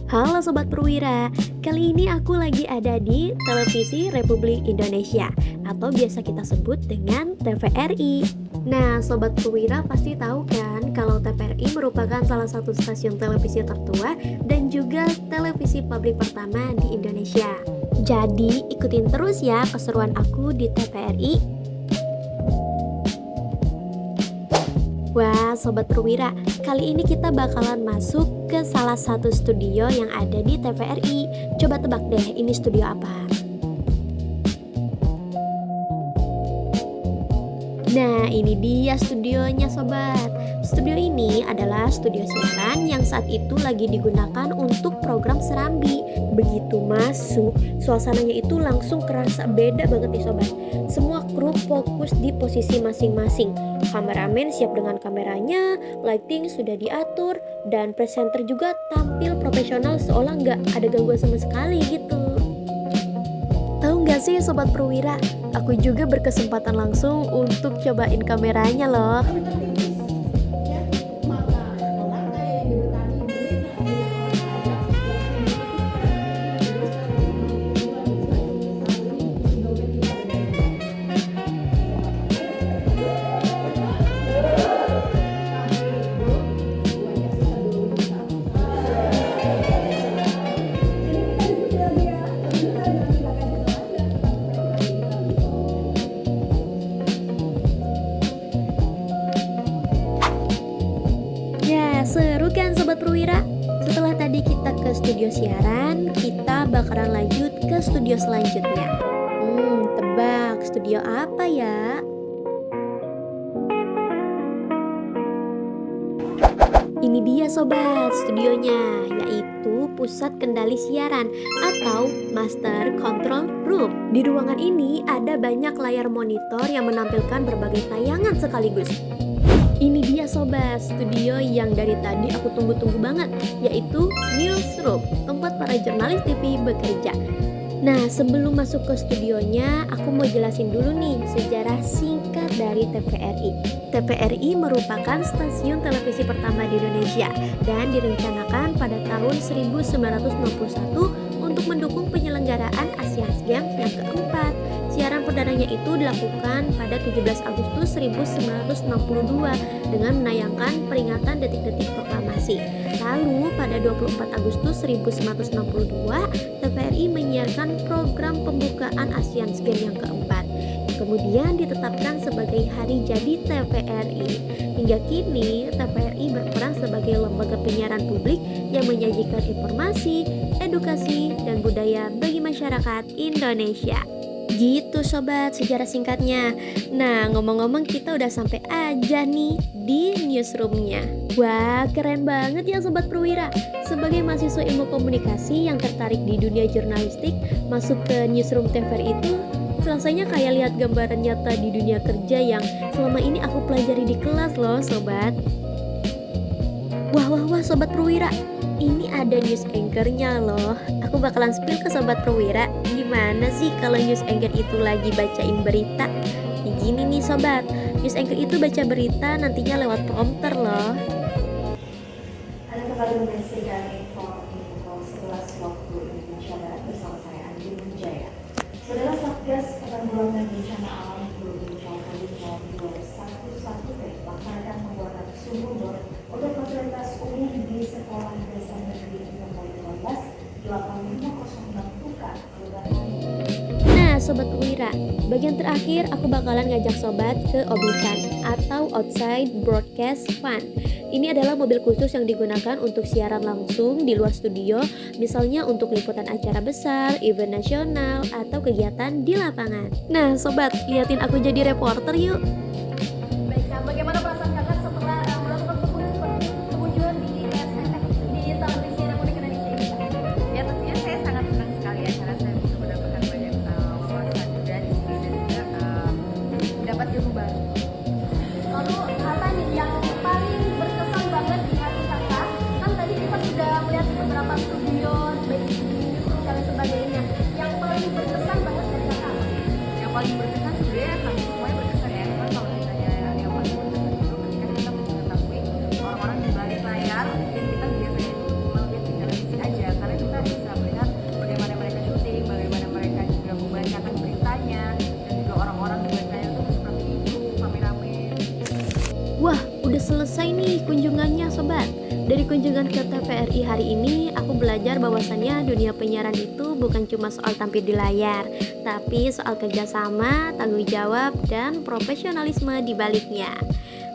Halo Sobat Perwira, kali ini aku lagi ada di Televisi Republik Indonesia atau biasa kita sebut dengan TVRI. Nah, Sobat Perwira pasti tahu kan kalau TVRI merupakan salah satu stasiun televisi tertua dan juga televisi publik pertama di Indonesia. Jadi ikutin terus ya keseruan aku di TVRI. Wah, Sobat Perwira, kali ini kita bakalan masuk ke salah satu studio yang ada di TVRI. Coba tebak deh, ini studio apa? Nah, ini dia studionya Sobat. Studio ini adalah studio siaran yang saat itu lagi digunakan untuk program Serambi. Begitu masuk, suasananya itu langsung kerasa beda banget nih Sobat. Semua kru fokus di posisi masing-masing. Kameramen siap dengan kameranya, lighting sudah diatur, dan presenter juga tampil profesional seolah nggak ada gangguan sama sekali gitu. Tahu nggak sih Sobat Perwira, aku juga berkesempatan langsung untuk cobain kameranya loh. Ya, seru kan Sobat Perwira? Setelah tadi kita ke studio siaran, kita bakalan lanjut ke studio selanjutnya. Tebak studio apa ya? Ini dia Sobat, studionya, yaitu Pusat Kendali Siaran atau Master Control Room. Di ruangan ini ada banyak layar monitor yang menampilkan berbagai tayangan sekaligus. Ini dia Sobat, studio yang dari tadi aku tunggu-tunggu banget, yaitu Newsroom, tempat para jurnalis TV bekerja. Nah, sebelum masuk ke studionya, aku mau jelasin dulu nih sejarah singkat dari TVRI. TVRI merupakan stasiun televisi pertama di Indonesia dan direncanakan pada tahun 1961 untuk mendukung penyelenggaraan Asian Games yang keempat. Siaran perdananya itu dilakukan pada 17 Agustus 1962 dengan menayangkan peringatan detik-detik proklamasi. Lalu pada 24 Agustus 1962, TVRI menyiarkan program pembukaan Asian Games yang keempat. Kemudian ditetapkan sebagai hari jadi TVRI. Hingga kini, TVRI berperan sebagai lembaga penyiaran publik yang menyajikan informasi, edukasi, dan budaya bagi masyarakat Indonesia. Gitu Sobat, sejarah singkatnya. Nah, ngomong-ngomong kita udah sampai aja nih di newsroomnya. Wah, keren banget ya Sobat Perwira. Sebagai mahasiswa ilmu komunikasi yang tertarik di dunia jurnalistik, masuk ke newsroom TVRI itu rasanya kayak lihat gambaran nyata di dunia kerja yang selama ini aku pelajari di kelas loh Sobat. Wah Sobat Perwira, ini ada news anchor-nya loh. Aku bakalan spill ke Sobat Perwira. Gimana sih kalau news anchor itu lagi bacain berita? Gini nih Sobat, news anchor itu baca berita nantinya lewat prompter loh. Ada kembali menyaksikan info 11 waktu Indonesia Barat bersama saya Andi Munjaya. Saudara Satgas Penanggulangan Bencana Alam Provinsi Kalimantan 211 melaksanakan pembuatan sumur bor untuk fasilitas umum di sekolah dasar negeri 6 8506 Tuka, Kelurahan. Nah Sobat Perwira, bagian terakhir aku bakalan ngajak Sobat ke OBFUN atau Outside Broadcast Fund. Ini adalah mobil khusus yang digunakan untuk siaran langsung di luar studio, misalnya untuk liputan acara besar, event nasional, atau kegiatan di lapangan. Nah Sobat, liatin aku jadi reporter yuk. Baiklah, bagaimana perasaan kakak setelah melakukan pengunjungan di televisi Republik Indonesia ini? Ya tentunya saya sangat senang sekali ya karena saya bisa mendapatkan banyak wawasan juga di sini dan juga mendapat ilmu baru. Lalu apa nih yang paling berkesan banget di hati kakak? Kan tadi kita sudah melihat beberapa studio, baik di newsroom dan sebagainya. Yang paling berkesan banget dari kakak? Yang paling berkesan sebenarnya kami semuanya berkesan ya, karena kalau selesai nih kunjungannya sobat. Dari kunjungan ke TVRI hari ini, aku belajar bahwasannya dunia penyiaran itu bukan cuma soal tampil di layar, tapi soal kerjasama, tanggung jawab, dan profesionalisme di baliknya.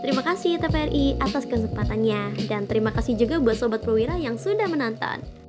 Terima kasih TVRI atas kesempatannya, dan terima kasih juga buat Sobat Perwira yang sudah menonton.